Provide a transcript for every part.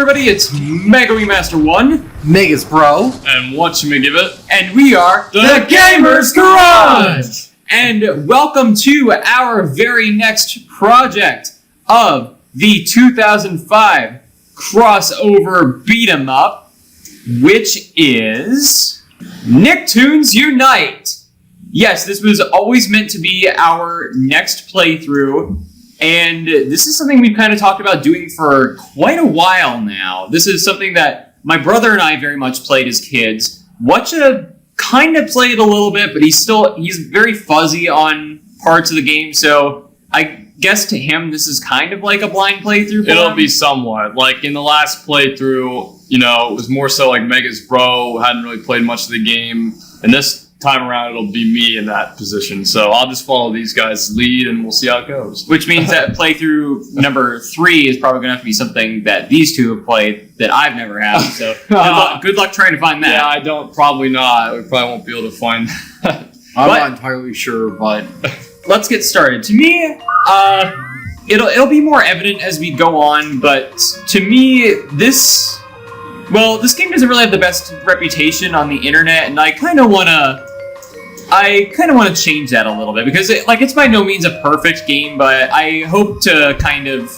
everybody, it's Mega Remaster 1, Megas Bro, and Whatchamagiveit, and we are The Gamer's Garage! And welcome to our very next project of the 2005 crossover beat-em up, which is Nicktoons Unite! Yes, this was always meant to be our next playthrough, and this is something we've kind of talked about doing for quite a while now. This is something that my brother and I very much played as kids. Watcha kind of played a little bit, but he's very fuzzy on parts of the game, so I guess to him this is kind of like a blind playthrough. It'll be somewhat. Like in the last playthrough, you know, it was more so like Megas Bro, hadn't really played much of the game, and this time around it'll be me in that position. So I'll just follow these guys' lead and we'll see how it goes. Which means that playthrough number 3 is probably going to have to be something that these two have played that I've never had. So good luck trying to find that. Yeah, probably not. We probably won't be able to find that. I'm not entirely sure, but let's get started. To me, it'll be more evident as we go on, but to me, this game doesn't really have the best reputation on the internet, and I kind of want to change that a little bit, because it's by no means a perfect game, but I hope to kind of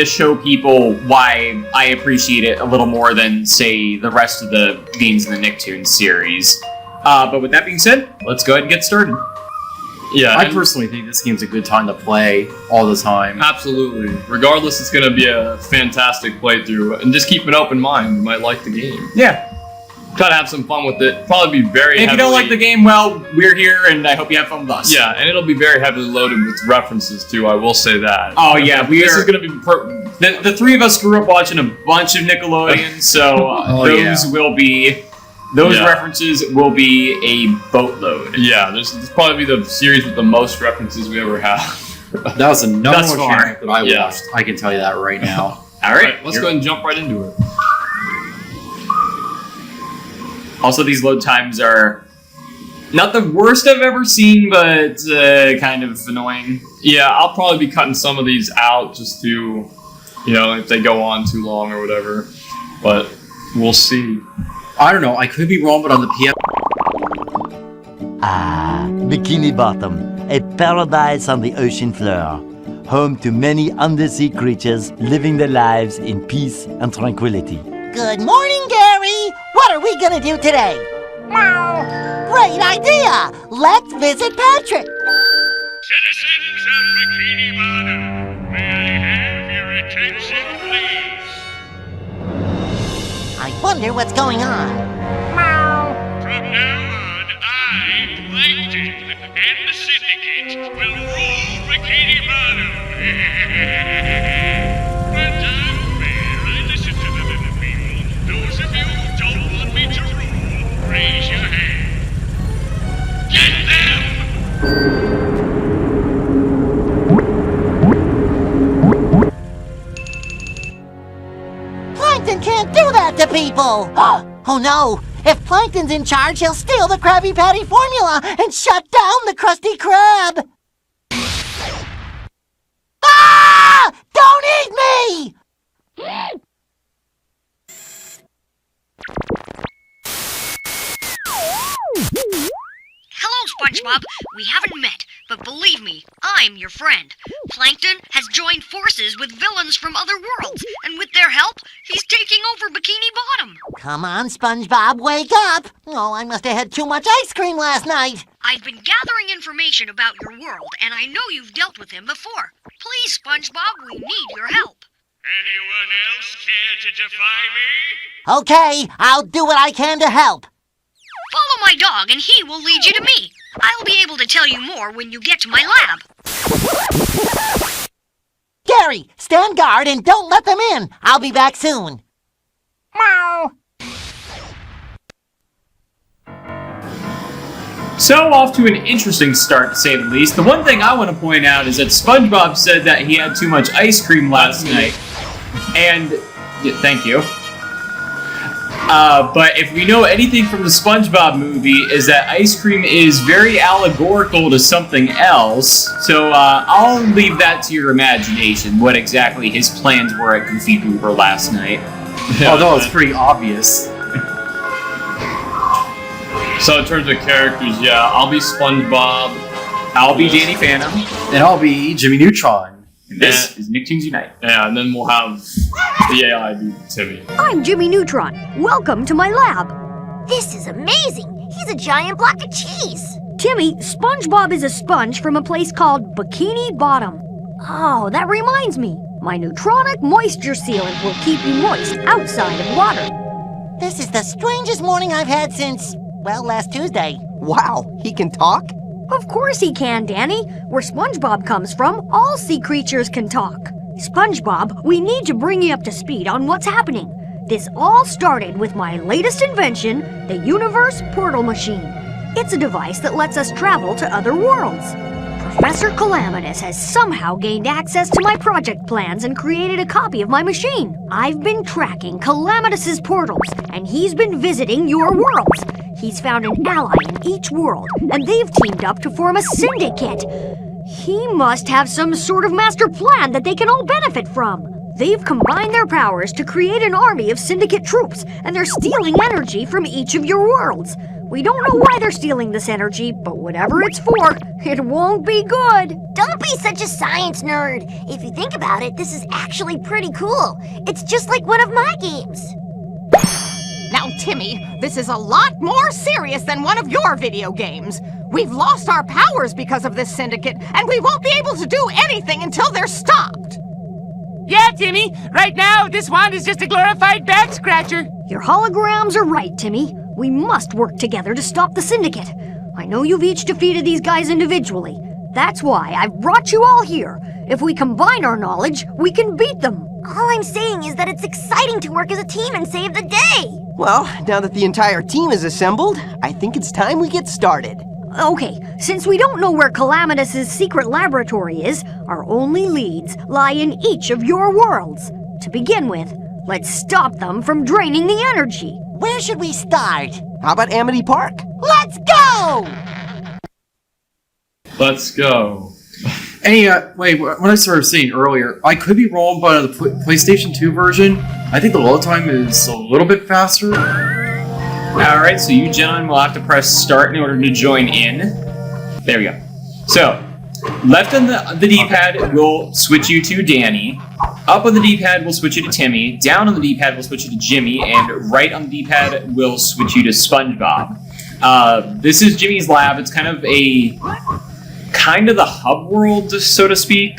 show people why I appreciate it a little more than, say, the rest of the games in the Nicktoons series. But with that being said, let's go ahead and get started. Yeah, I personally think this game's a good time to play all the time. Absolutely. Regardless, it's going to be a fantastic playthrough, and just keep an open mind. You might like the game. Yeah. Try to have some fun with it. Probably be very and if you don't like the game, well, we're here, and I hope you have fun with us. Yeah, and it'll be very heavily loaded with references, too, I will say that. Oh, yeah. This is going to be... The three of us grew up watching a bunch of Nickelodeon, so those references will be a boatload. Yeah, this probably be the series with the most references we ever have. That was the number one channel that I watched. I can tell you that right now. All right, let's go ahead and jump right into it. Also, these load times are not the worst I've ever seen, but kind of annoying. Yeah, I'll probably be cutting some of these out just to, if they go on too long or whatever. But we'll see. I don't know, I could be wrong, but on the PS... Bikini Bottom, a paradise on the ocean floor, home to many undersea creatures living their lives in peace and tranquility. Good morning, Gary! What are we gonna do today? Meow! Great idea! Let's visit Patrick! Citizens of Bikini Bottom, may I have your attention, please? I wonder what's going on. Meow! From now on, I, Plankton, and the Syndicate will rule Bikini Bottom. But I'm fair, I listen to the little people. Those of you who don't want me to rule, raise your hand. Get them! Plankton can't do that to people! Oh no! If Plankton's in charge, he'll steal the Krabby Patty formula and shut down the Krusty Krab! Ah! Don't eat me! Hello, SpongeBob. We haven't met, but believe me, I'm your friend. Plankton has joined forces with villains from other worlds, and with their help, he's taking over Bikini Bottom. Come on, SpongeBob, wake up! Oh, I must have had too much ice cream last night. I've been gathering information about your world, and I know you've dealt with him before. Please, SpongeBob, we need your help. Anyone else care to defy me? Okay, I'll do what I can to help. Follow my dog, and he will lead you to me. I'll be able to tell you more when you get to my lab. Gary, stand guard and don't let them in. I'll be back soon. Meow. So, off to an interesting start, to say the least. The one thing I want to point out is that SpongeBob said that he had too much ice cream last night. And, thank you. But if we know anything from the SpongeBob movie, is that ice cream is very allegorical to something else. So I'll leave that to your imagination, what exactly his plans were at Goofy Goober last night. Although it's pretty obvious. So in terms of characters, yeah, I'll be SpongeBob. I'll be Danny Phantom. And I'll be Jimmy Neutron. And this is Nicktoons Unite. Yeah, and then we'll have the AI be Timmy. I'm Jimmy Neutron. Welcome to my lab. This is amazing. He's a giant block of cheese. Timmy, SpongeBob is a sponge from a place called Bikini Bottom. Oh, that reminds me. My neutronic moisture sealant will keep you moist outside of water. This is the strangest morning I've had since, well, last Tuesday. Wow, he can talk? Of course he can, Danny. Where SpongeBob comes from, all sea creatures can talk. SpongeBob, we need to bring you up to speed on what's happening. This all started with my latest invention, the Universe Portal Machine. It's a device that lets us travel to other worlds. Professor Calamitous has somehow gained access to my project plans and created a copy of my machine. I've been tracking Calamitus's portals, and he's been visiting your worlds. He's found an ally in each world, and they've teamed up to form a syndicate. He must have some sort of master plan that they can all benefit from. They've combined their powers to create an army of syndicate troops, and they're stealing energy from each of your worlds. We don't know why they're stealing this energy, but whatever it's for, it won't be good. Don't be such a science nerd. If you think about it, this is actually pretty cool. It's just like one of my games. Now, Timmy, this is a lot more serious than one of your video games. We've lost our powers because of this syndicate, and we won't be able to do anything until they're stopped. Yeah, Timmy. Right now, this wand is just a glorified back scratcher. Your holograms are right, Timmy. We must work together to stop the syndicate. I know you've each defeated these guys individually. That's why I've brought you all here. If we combine our knowledge, we can beat them. All I'm saying is that it's exciting to work as a team and save the day. Well, now that the entire team is assembled, I think it's time we get started. Okay, since we don't know where Calamitus's secret laboratory is, our only leads lie in each of your worlds. To begin with, let's stop them from draining the energy. Where should we start? How about Amity Park? Let's go! Let's go. Hey, wait, what I started saying earlier, I could be wrong, but the PlayStation 2 version, I think the load time is a little bit faster. Alright, so you gentlemen will have to press start in order to join in. There we go. So, left on the D-pad will switch you to Danny. Up on the D-pad will switch you to Timmy. Down on the D-pad will switch you to Jimmy. And right on the D-pad will switch you to SpongeBob. This is Jimmy's lab. It's kind of the hub world, so to speak.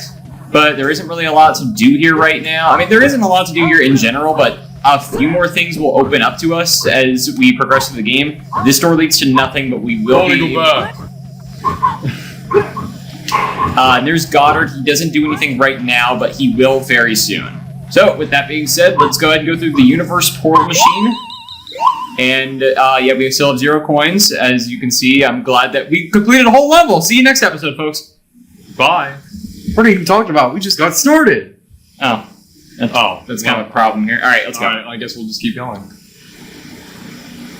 But there isn't really a lot to do here right now. I mean, there isn't a lot to do here in general, but a few more things will open up to us as we progress through the game. This door leads to nothing, but we will be... Go back. And there's Goddard. He doesn't do anything right now, but he will very soon. So, with that being said, let's go ahead and go through the Universe Portal Machine. And, yeah, we still have 0 coins. As you can see, I'm glad that we completed a whole level. See you next episode, folks. Bye. What are you talking about? We just got started. Oh. That's kind of a problem here. Alright, let's go. Alright, I guess we'll just keep going.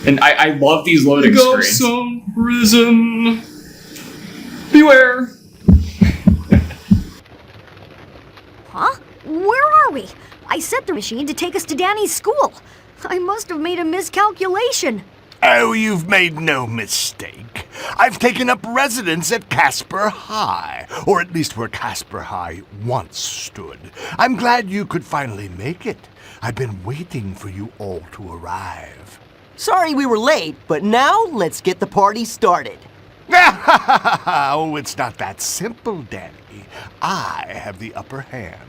And I love these loading screens. Some prison. Beware. Huh? Where are we? I set the machine to take us to Danny's school. I must have made a miscalculation. Oh, you've made no mistake. I've taken up residence at Casper High, or at least where Casper High once stood. I'm glad you could finally make it. I've been waiting for you all to arrive. Sorry we were late, but now let's get the party started. Oh, it's not that simple, Danny. I have the upper hand.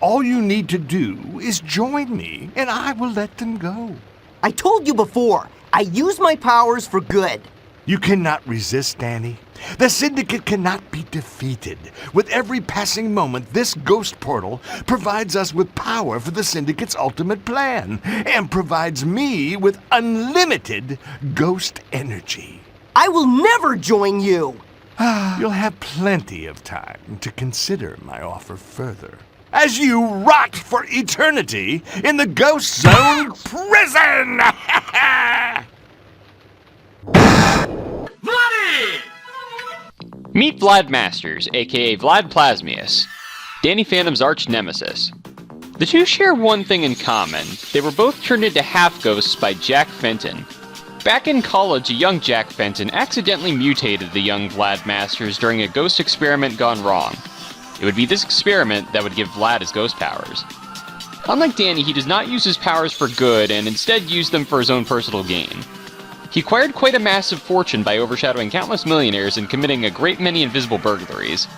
All you need to do is join me, and I will let them go. I told you before, I use my powers for good. You cannot resist, Danny. The Syndicate cannot be defeated. With every passing moment, this ghost portal provides us with power for the Syndicate's ultimate plan, and provides me with unlimited ghost energy. I will never join you! You'll have plenty of time to consider my offer further. as you rot for eternity in the Ghost Zone prison! Meet Vlad Masters, aka Vlad Plasmius, Danny Phantom's arch nemesis. The two share one thing in common. They were both turned into half-ghosts by Jack Fenton. Back in college, a young Jack Fenton accidentally mutated the young Vlad Masters during a ghost experiment gone wrong. It would be this experiment that would give Vlad his ghost powers. Unlike Danny, he does not use his powers for good and instead use them for his own personal gain. He acquired quite a massive fortune by overshadowing countless millionaires and committing a great many invisible burglaries.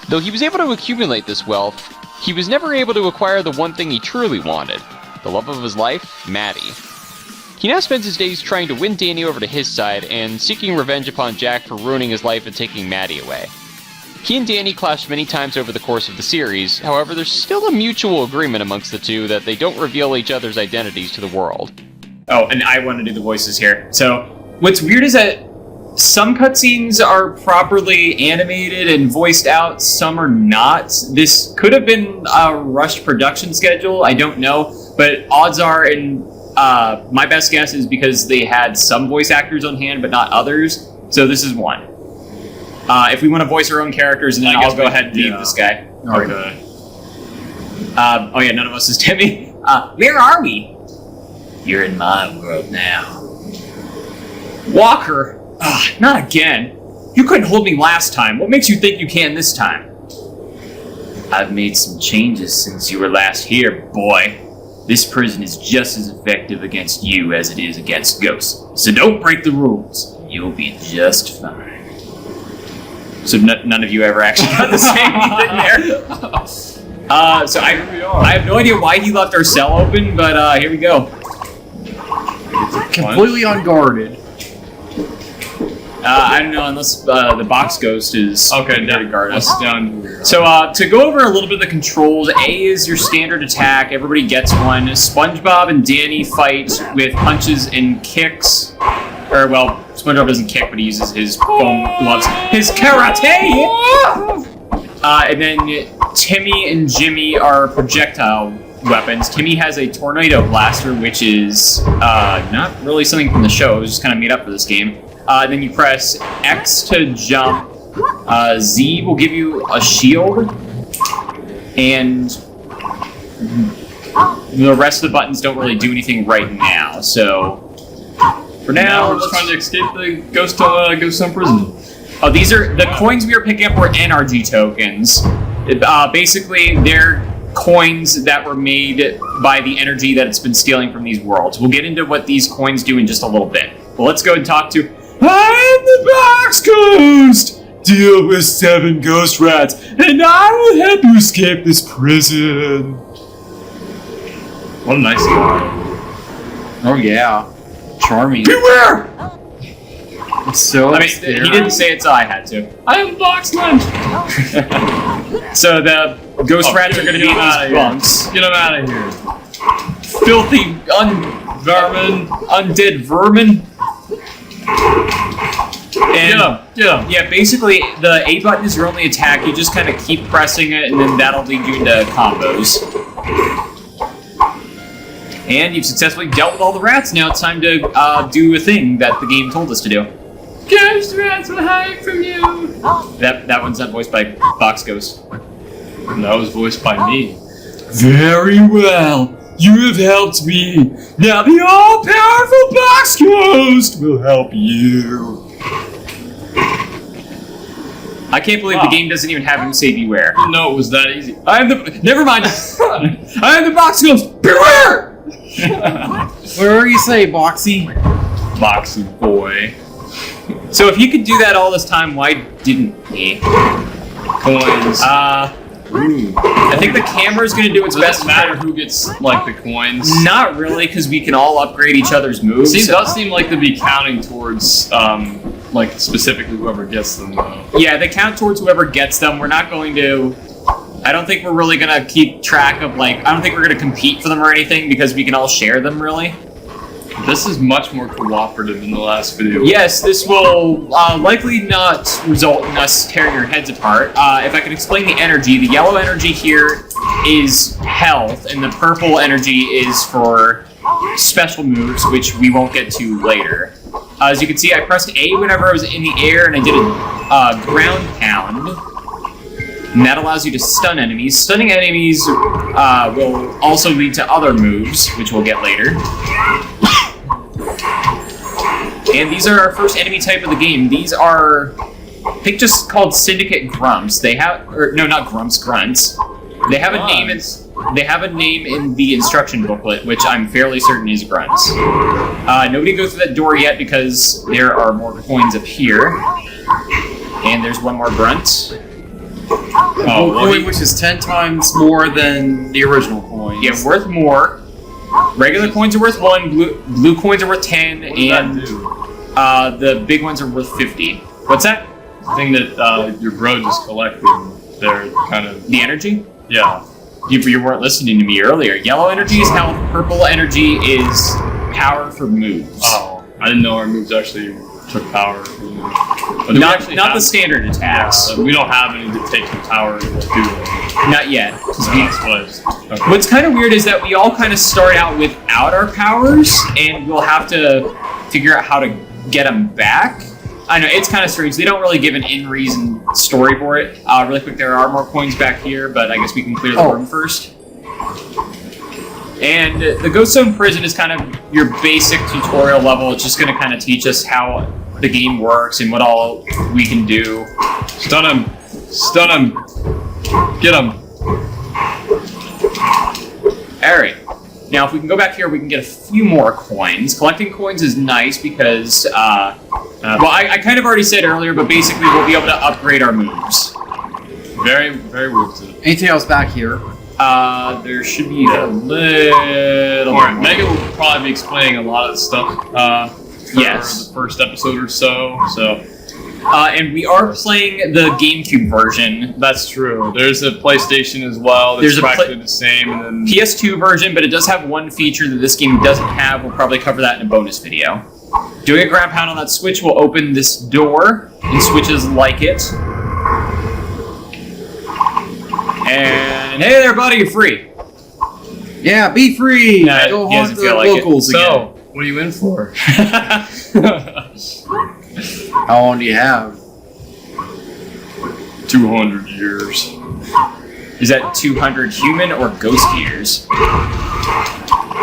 Though he was able to accumulate this wealth, he was never able to acquire the one thing he truly wanted, the love of his life, Maddie. He now spends his days trying to win Danny over to his side and seeking revenge upon Jack for ruining his life and taking Maddie away. He and Danny clashed many times over the course of the series, however there's still a mutual agreement amongst the two that they don't reveal each other's identities to the world. Oh, and I want to do the voices here. So, what's weird is that some cutscenes are properly animated and voiced out, some are not. This could have been a rushed production schedule, I don't know. But odds are, and my best guess is because they had some voice actors on hand, but not others. So this is one. If we want to voice our own characters, and then I'll go ahead and leave this guy. Okay. Oh yeah, none of us is Timmy. Where are we? You're in my world now. Walker! Not again. You couldn't hold me last time. What makes you think you can this time? I've made some changes since you were last here, boy. This prison is just as effective against you as it is against ghosts. So don't break the rules. You'll be just fine. So none of you ever actually got to say anything there. So I have no idea why he left our cell open, but here we go. Completely unguarded. I don't know, unless the box ghost is okay. Guard us down here. So to go over a little bit of the controls, A is your standard attack. Everybody gets one. SpongeBob and Danny fight with punches and kicks. Or well, SpongeBob doesn't kick, but he uses his foam gloves. His karate. And then Timmy and Jimmy are projectile weapons. Timmy has a tornado blaster, which is not really something from the show. It was just kind of made up for this game. Then you press X to jump. Z will give you a shield. And the rest of the buttons don't really do anything right now. So for now we're just trying to escape the Ghost Zone prison. Oh, these are the coins we are picking up were NRG tokens. Basically, they're coins that were made by the energy that it's been stealing from these worlds. We'll get into what these coins do in just a little bit. But let's go and talk to I'm the Box Ghost! Deal with 7 ghost rats, and I will help you escape this prison. What a nice guy. Oh yeah. Charming. Beware! It's so he didn't say it, so I had to. I have box lunch! So the ghost rats are going to be in these bunks. Get them out of here. Filthy undead vermin. And yeah, basically the A button is your only attack. You just kind of keep pressing it, and then that'll lead you into combos. And you've successfully dealt with all the rats. Now it's time to do a thing that the game told us to do. Ghost rats will hide from you. That one's not voiced by Box Ghost. That was voiced by me. Very well. You have helped me. Now the all-powerful Box Ghost will help you. I can't believe the game doesn't even have him say beware. No, it was that easy. Never mind. I am the Box Ghost. Beware! Whatever you say, Boxy. Boxy boy. So if he could do that all this time, why didn't he? Coins. I think the camera's going to do its best. Does it matter who gets, like, the coins? Not really, because we can all upgrade each other's moves. It does seem like to be counting towards, like, specifically whoever gets them, though. Yeah, they count towards whoever gets them. We're not going to... I don't think we're really going to keep track of, like... I don't think we're going to compete for them or anything, because we can all share them, really. This is much more cooperative than the last video. Yes, this will likely not result in us tearing our heads apart. If I can explain the energy, the yellow energy here is health, and the purple energy is for special moves, which we won't get to later. As you can see, I pressed A whenever I was in the air, and I did a ground pound. And that allows you to stun enemies. Stunning enemies will also lead to other moves, which we'll get later. And these are our first enemy type of the game. These are, I think, just called Syndicate Grumps. They have, or no, not Grumps, Grunts. They have a name. They have a name in the instruction booklet, which I'm fairly certain is Grunts. Nobody goes through that door yet because there are more coins up here, and there's one more Grunt. Coin, which is 10 times more than the original coin. Yeah, worth more. Regular coins are worth 1, blue coins are worth 10, and the big ones are worth 50. What's that? The thing that your bro just collected. They're kind of... The energy? Yeah. You weren't listening to me earlier. Yellow energy is health, purple energy is power for moves. Oh, I didn't know our moves actually took power. But not the standard attacks. Yeah, we don't have any that take some power, do we? Not yet. Okay. What's kind of weird is that we all kind of start out without our powers, and we'll have to figure out how to get them back. I know, it's kind of strange. They don't really give an in-reason story for it. Really quick, there are more coins back here, but I guess we can clear the room first. And the Ghost Zone Prison is kind of your basic tutorial level. It's just going to kind of teach us how the game works and what all we can do. Stun him! Stun him! Get him! Alright. Now, if we can go back here, we can get a few more coins. Collecting coins is nice because, well, I kind of already said earlier, but basically we'll be able to upgrade our moves. Very, very worth it. Anything else back here? There should be a little Alright, Megan will probably be explaining a lot of the stuff, for yes. the first episode or so, and we are playing the GameCube version. That's true. There's a PlayStation as well that's practically the same, and then PS2 version, but it does have one feature that this game doesn't have. We'll probably cover that in a bonus video. Doing a ground pound on that switch will open this door, and switches like it. And hey there, buddy, you're free. Yeah, be free. Nah, Go he haunt doesn't the feel like it. locals again. So, what are you in for? How long do you have? 200 years. Is that 200 human or ghost years?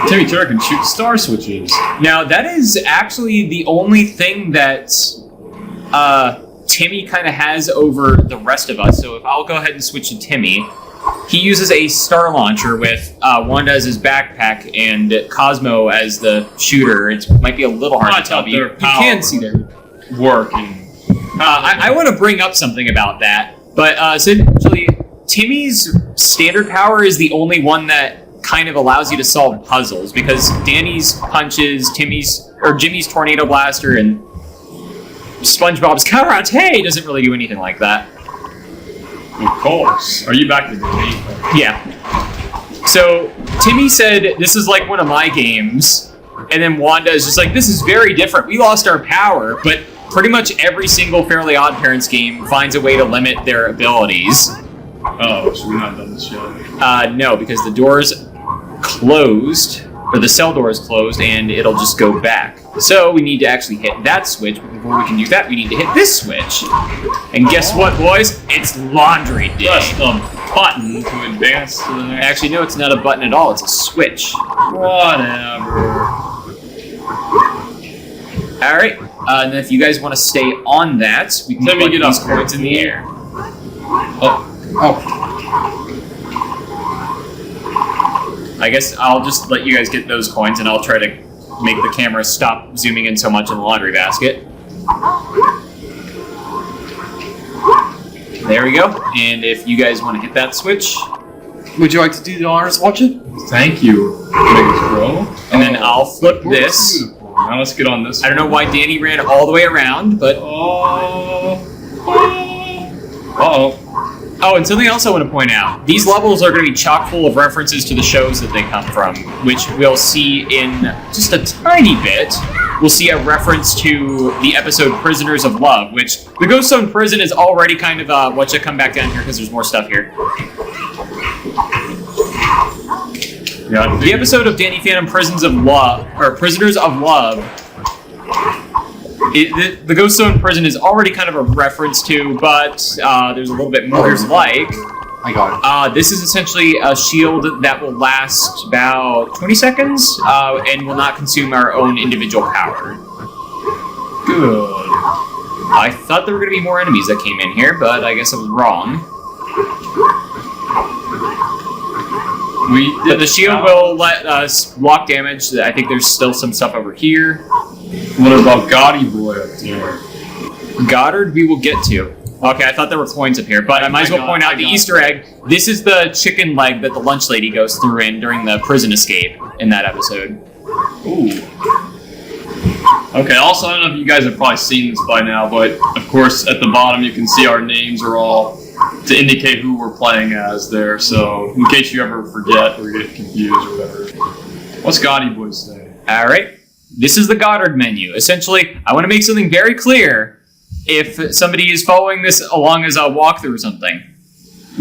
Timmy Turner can shoot star switches. Now, that is actually the only thing that Timmy kind of has over the rest of us. So if I'll go ahead and switch to Timmy, he uses a star launcher with Wanda as his backpack and Cosmo as the shooter. It might be a little hard to tell, but you can see their work. I want to bring up something about that, but essentially, Timmy's standard power is the only one that kind of allows you to solve puzzles, because Danny's punches, Jimmy's tornado blaster, and SpongeBob's karate doesn't really do anything like that. Of course. Are you back to Danny? Yeah. So Timmy said this is like one of my games, and then Wanda is just like, this is very different. We lost our power, but pretty much every single Fairly Odd Parents game finds a way to limit their abilities. Oh, so we're not done this yet? No, because the door's closed, or the cell door is closed, and it'll just go back. So we need to actually hit that switch. Before we can do that, we need to hit this switch. And guess what, boys? It's laundry day. Press the button to advance to the next. Actually, no, it's not a button at all. It's a switch. Whatever. Alright, and then if you guys want to stay on that, we can Let me put get these up coins in the air. I guess I'll just let you guys get those coins, and I'll try to make the camera stop zooming in so much in the laundry basket. There we go. And if you guys want to hit that switch... Would you like to do the honors, watch it? Thank you, bro. And then I'll flip this. Beautiful. Now let's get on this. I don't know why Danny ran all the way around, but... Uh-oh. Oh, and something else I want to point out. These levels are going to be chock full of references to the shows that they come from, which we'll see in just a tiny bit. We'll see a reference to the episode Prisoners of Love, which the Ghost Zone Prison is already kind of, watch it come back down here because there's more stuff here. Yeah, The episode of Danny Phantom Prisoners of Love, the Ghost Zone Prison is already kind of a reference to, but there's a little bit more like. I got it. This is essentially a shield that will last about 20 seconds and will not consume our own individual power. Good. I thought there were going to be more enemies that came in here, but I guess I was wrong. But the shield will let us block damage. I think there's still some stuff over here. What about Goddard boy up there? Goddard we will get to. Okay, I thought there were coins up here, but I might as well point out the Easter egg. This is the chicken leg that the lunch lady goes through in during the prison escape in that episode. Ooh. Okay, also, I don't know if you guys have probably seen this by now, but of course, at the bottom you can see our names are all to indicate who we're playing as there, so in case you ever forget or get confused or whatever. What's Goddard boy say? Alright, this is the Goddard menu. Essentially, I want to make something very clear. If somebody is following this along as a walkthrough or something,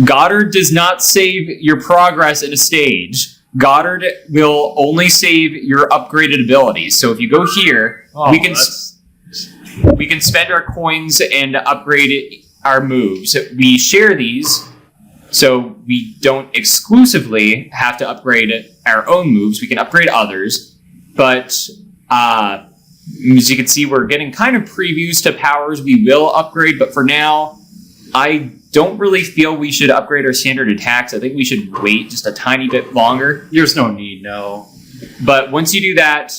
Goddard does not save your progress in a stage. Goddard will only save your upgraded abilities. So if you go here, we can spend our coins and upgrade our moves. We share these, so we don't exclusively have to upgrade our own moves. We can upgrade others, but as you can see, we're getting kind of previews to powers we will upgrade, but for now, I don't really feel we should upgrade our standard attacks. I think we should wait just a tiny bit longer. There's no need, no. But once you do that,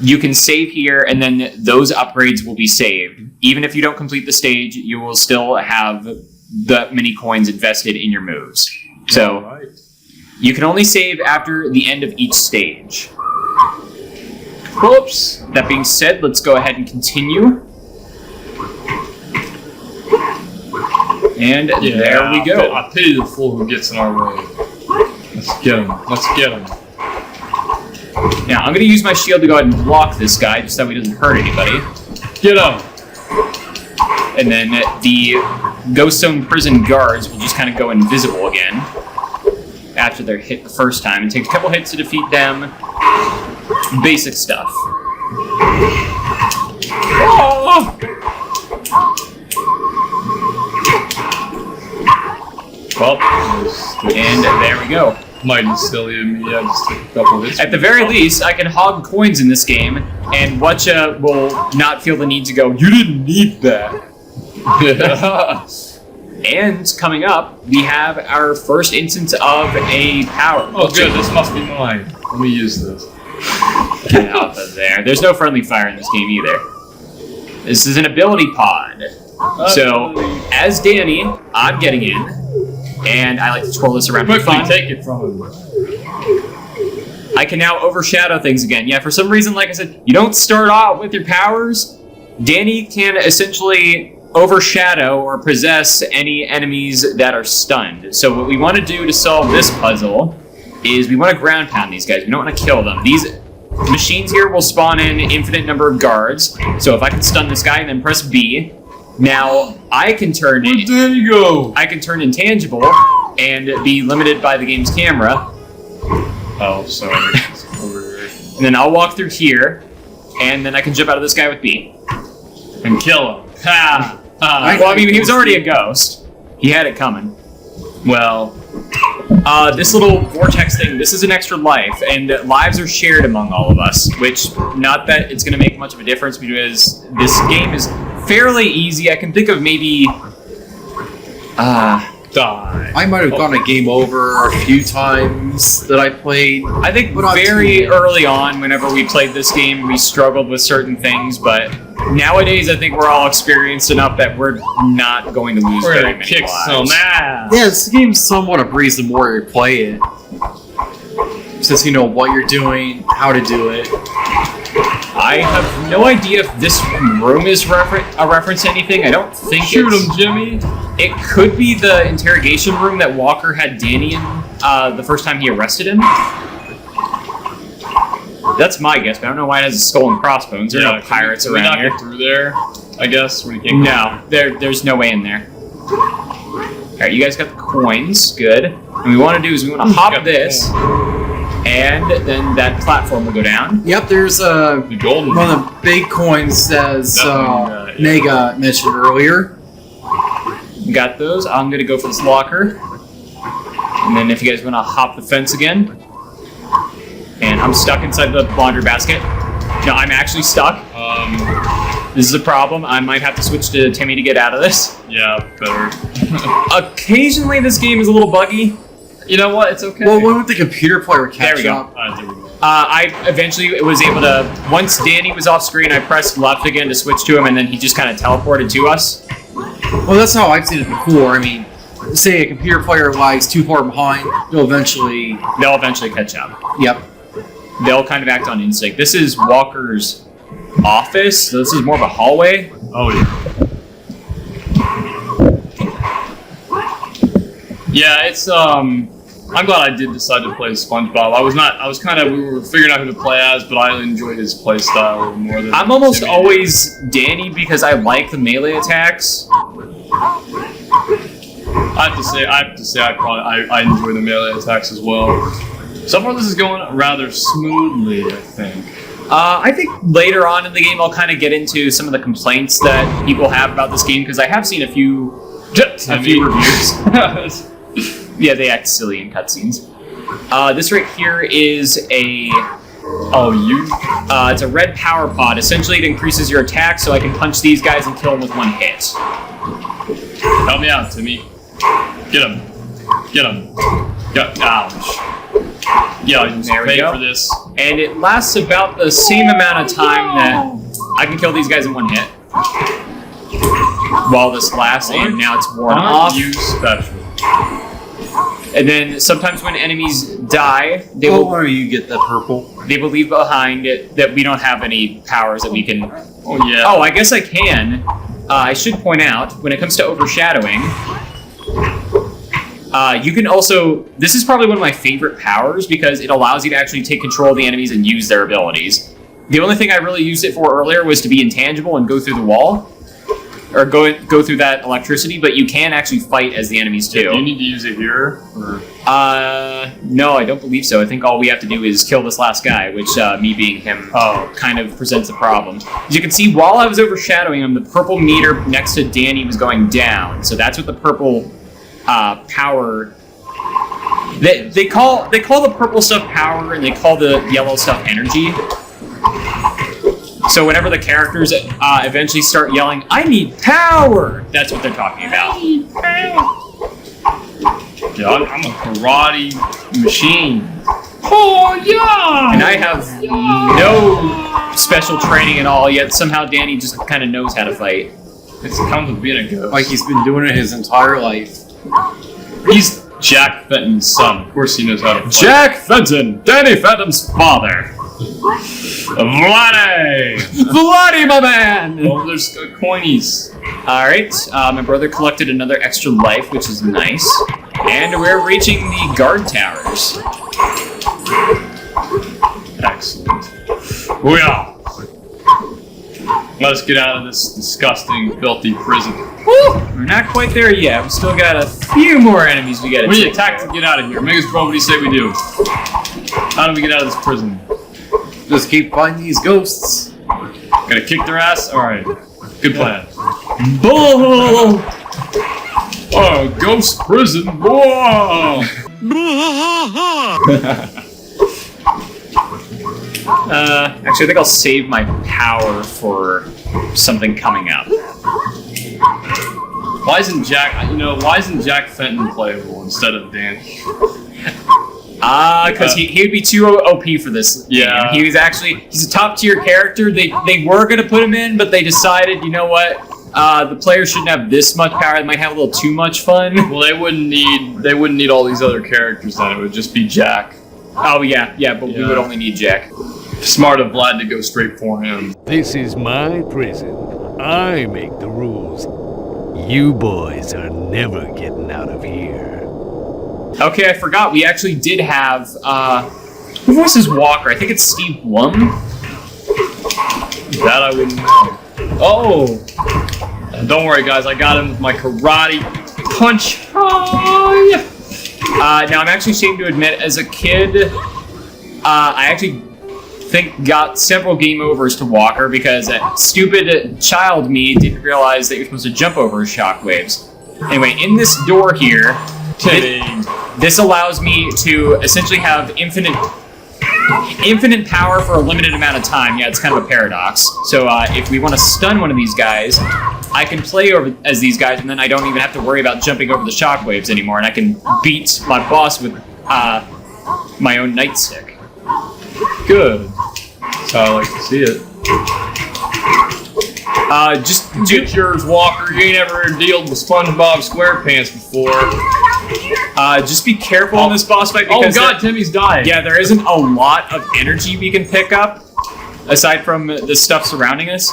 you can save here, and then those upgrades will be saved. Even if you don't complete the stage, you will still have the many coins invested in your moves. So, you can only save after the end of each stage. Whoops. That being said, let's go ahead and continue. And there we go. I pity the fool who gets in our way. Let's get him. Let's get him. Now, I'm going to use my shield to go ahead and block this guy, just so he doesn't hurt anybody. Get him! And then the Ghost Zone Prison guards will just kind of go invisible again after they're hit the first time. It takes a couple hits to defeat them. Basic stuff. Oh! Well, and there we go. Mighty silly of me, I just took a couple hits. At the very least, I can hog coins in this game, and Watcha will not feel the need to go, you didn't need that. And coming up, we have our first instance of a power. Oh, good, this must be mine. Let me use this. Get off of there. There's no friendly fire in this game either. This is an ability pod. So, as Danny, I'm getting in, and I like to twirl this around for fun. Take it from him. I can now overshadow things again. Yeah, for some reason, like I said, you don't start out with your powers. Danny can essentially overshadow or possess any enemies that are stunned. So what we want to do to solve this puzzle is we want to ground pound these guys. We don't want to kill them. These machines here will spawn in an infinite number of guards. So if I can stun this guy and then press B, now I can turn Where'd Danny go? I can turn intangible and be limited by the game's camera. Oh, sorry. And then I'll walk through here, and then I can jump out of this guy with B. And kill him. Ha! Well, I mean, he was already a ghost. He had it coming. Well, this little vortex thing, this is an extra life, and lives are shared among all of us, which, not that it's going to make much of a difference, because this game is fairly easy. I can think of maybe... Die. I might have gotten a game over a few times that I played. I think very early on, whenever we played this game, we struggled with certain things, but nowadays I think we're all experienced enough that we're not going to lose very many kick lives. some ass. Yeah, this game's somewhat a breeze the more you play it. Since you know what you're doing, how to do it. I have no idea if this room is a reference to anything. I don't think Shoot him, Jimmy. It could be the interrogation room that Walker had Danny in the first time he arrested him. That's my guess, but I don't know why it has a skull and crossbones. There are no pirates can we around not here. get through there, I guess? When you can't No, there's no way in there. Alright, you guys got the coins. Good. And what we want to do is we want to hop this, and then that platform will go down. Yep, there's the golden one of the big coins as Mega mentioned earlier. Got those. I'm going to go for this locker. And then if you guys want to hop the fence again. And I'm stuck inside the laundry basket. No, I'm actually stuck. This is a problem. I might have to switch to Timmy to get out of this. Yeah, better. Occasionally this game is a little buggy. You know what? It's okay. Well, when would the computer player catch up? There we go. I eventually was able to, once Danny was off screen, I pressed left again to switch to him, and then he just kind of teleported to us. Well, that's how I've seen it before. I mean, say a computer player lags too far behind, they'll eventually catch up. Yep. They'll kind of act on instinct. This is Walker's office, so this is more of a hallway. Oh, yeah. Yeah, it's, I'm glad I did decide to play SpongeBob. We were figuring out who to play as, but I enjoyed his play style more than I'm almost Timmy. always Danny because I like the melee attacks. I have to say, I enjoy the melee attacks as well. So far, this is going rather smoothly, I think. I think later on in the game, I'll kind of get into some of the complaints that people have about this game, because I have seen a few reviews. Yeah, they act silly in cutscenes. This right here is a... it's a red power pod. Essentially, it increases your attack, so I can punch these guys and kill them with one hit. Help me out, Timmy. Get him. Get him. Ouch. Yeah, I just pay for this. And it lasts about the same amount of time that I can kill these guys in one hit. While this lasts, and now it's worn off. You special. And then sometimes when enemies die, they will. Or you get the purple. They will leave behind it that we don't have any powers that we can. Oh yeah. Oh, I guess I can. I should point out when it comes to overshadowing. You can also, this is probably one of my favorite powers because it allows you to actually take control of the enemies and use their abilities. The only thing I really used it for earlier was to be intangible and go through the wall. Or go through that electricity, but you can actually fight as the enemies too. Do you need to use it here? Or? No, I don't believe so. I think all we have to do is kill this last guy, which me being him kind of presents a problem. As you can see, while I was overshadowing him, the purple meter next to Danny was going down. So that's what the purple power. They call the purple stuff power, and they call the yellow stuff energy. So whenever the characters eventually start yelling, "I need power," that's what they're talking about. Yeah, I'm a karate machine. Oh yeah! And I have no special training at all, yet somehow Danny just kind of knows how to fight. It comes with being a ghost. Like he's been doing it his entire life. He's Jack Fenton's son. Of course he knows how to fight. Jack Fenton, Danny Phantom's father. Vladdy, my man! Oh, there's coinies. Alright, my brother collected another extra life, which is nice. And we're reaching the guard towers. Excellent. Booyah! Let's get out of this disgusting, filthy prison. Woo! We're not quite there yet. We still got a few more enemies we gotta We take attack to get out of here. Megas Bro, what do you say we do? How do we get out of this prison? Just keep finding these ghosts. Gotta kick their ass? Alright. Good plan. Bull! Oh, ghost prison. Whoa! Actually, I think I'll save my power for something coming up. Why isn't Jack Fenton playable instead of Danny? Because he would be too OP for this game. He's a top tier character. They were gonna put him in, but they decided, you know what? The player shouldn't have this much power. They might have a little too much fun. Well, they wouldn't need all these other characters then. It would just be Jack. Oh yeah, but we would only need Jack. Smart of Vlad to go straight for him. This is my prison. I make the rules. You boys are never getting out of here. Okay, I forgot. We actually did have, who voices Walker? I think it's Steve Blum. That I wouldn't know. Oh! Don't worry, guys. I got him with my karate punch. Oh, yeah. Now, I'm actually ashamed to admit, as a kid, I actually think got several game overs to Walker because that stupid child me didn't realize that you're supposed to jump over shockwaves. Anyway, in this door here, this allows me to essentially have infinite power for a limited amount of time. Yeah, it's kind of a paradox. So if we want to stun one of these guys, I can play over as these guys, and then I don't even have to worry about jumping over the shockwaves anymore, and I can beat my boss with my own nightstick. Good. That's how I like to see it. Just get yours, Walker. You ain't ever dealt with SpongeBob SquarePants before. Just be careful in this boss fight because Timmy's dying. Yeah, there isn't a lot of energy we can pick up aside from the stuff surrounding us.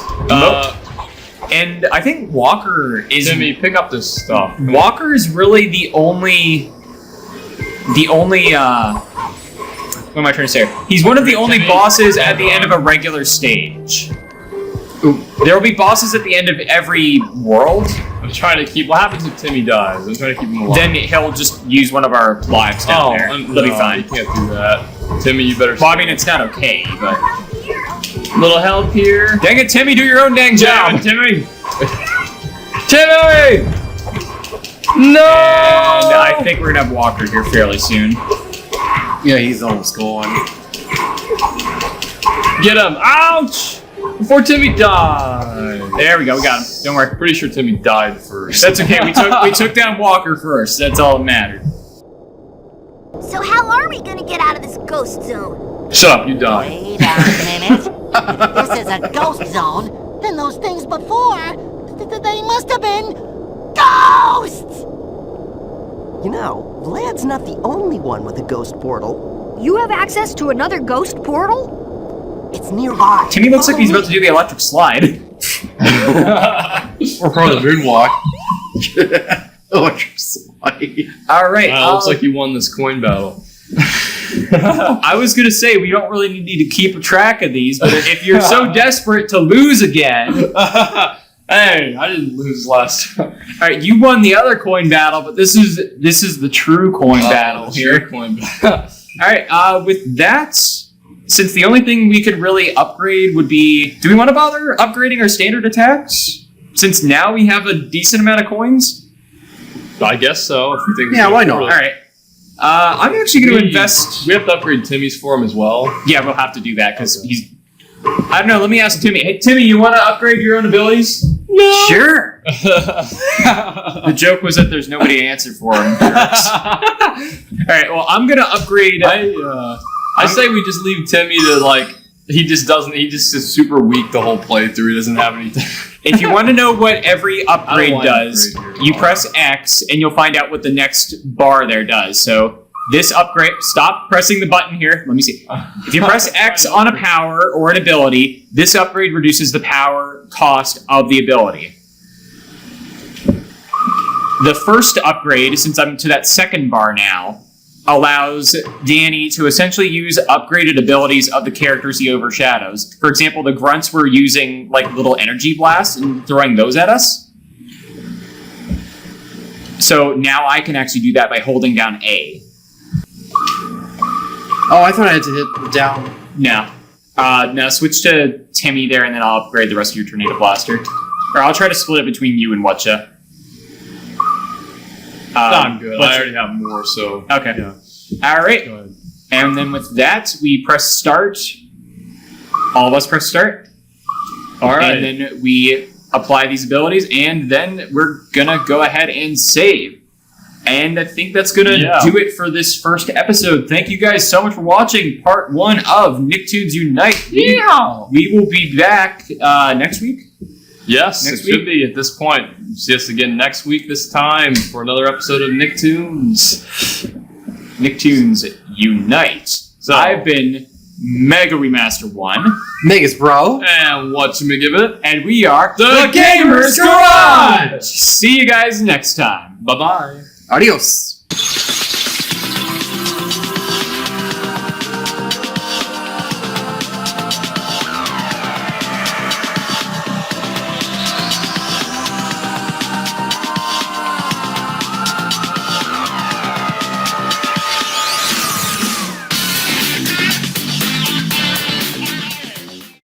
And I think Walker is... Timmy, pick up this stuff. Walker is really the only... what am I trying to say? He's one of the only bosses at the end of a regular stage. There will be bosses at the end of every world. I'm trying to keep... What happens if Timmy dies? I'm trying to keep him alive. Then he'll just use one of our lives down there. He'll be fine. You can't do that. Timmy, you better... Well, I mean, it's not okay, but... Little help here. Dang it, Timmy, do your own dang job. Yeah, Timmy! Timmy! No! And I think we're gonna have Walker here fairly soon. Yeah, he's almost gone. Get him! Ouch! Before Timmy died. There we go, we got him. Don't worry. Pretty sure Timmy died first. That's okay, we took down Walker first. That's all that mattered. So how are we gonna get out of this ghost zone? Shut up, you died. Wait a minute. This is a ghost zone. Then those things before, they must have been ghosts! You know, Vlad's not the only one with a ghost portal. You have access to another ghost portal? It's nearby. Timmy looks like he's about to do the electric slide. Or probably the moonwalk. Electric slide. Alright. Looks like you won this coin battle. I was gonna say, we don't really need to keep track of these, but if you're so desperate to lose again... Hey, I didn't lose last time. Alright, you won the other coin battle, but this is the true coin battle here. Coin battle. Alright, with that, since the only thing we could really upgrade would be... Do we want to bother upgrading our standard attacks? Since now we have a decent amount of coins? I guess so. If we think why not? Alright. I'm actually going to invest... We have to upgrade Timmy's for him as well. Yeah, we'll have to do that, because he's... I don't know, let me ask Timmy. Hey, Timmy, you want to upgrade your own abilities? No. Sure. The joke was that there's nobody to answer for him. Alright, well, I'm going to upgrade... I say we just leave Timmy to, like... He just is super weak the whole playthrough. He doesn't have anything. If you want to know what every upgrade does, you press X and you'll find out what the next bar there does. So this upgrade, stop pressing the button here. Let me see. If you press X on a power or an ability, this upgrade reduces the power cost of the ability. The first upgrade, since I'm to that second bar now, allows Danny to essentially use upgraded abilities of the characters he overshadows. For example, the grunts were using like little energy blasts and throwing those at us. So now I can actually do that by holding down A. Oh, I thought I had to hit down. No. Now switch to Timmy there and then I'll upgrade the rest of your Tornado Blaster. Or I'll try to split it between you and Whatcha. I'm good. I already have more, so... Okay. Yeah. Alright. And then with that, we press start. All of us press start. Alright. And then we apply these abilities, and then we're gonna go ahead and save. And I think that's gonna do it for this first episode. Thank you guys so much for watching part 1 of Nicktoons Unite. Yeah. We will be back next week. Yes, Next it should be at this point. See us again next week this time for another episode of Nicktoons. Nicktoons Unite. So I've been Mega Remaster 1. Megas, bro. And what you may give it? And we are The Gamer's Garage! See you guys next time. Bye-bye. Adios.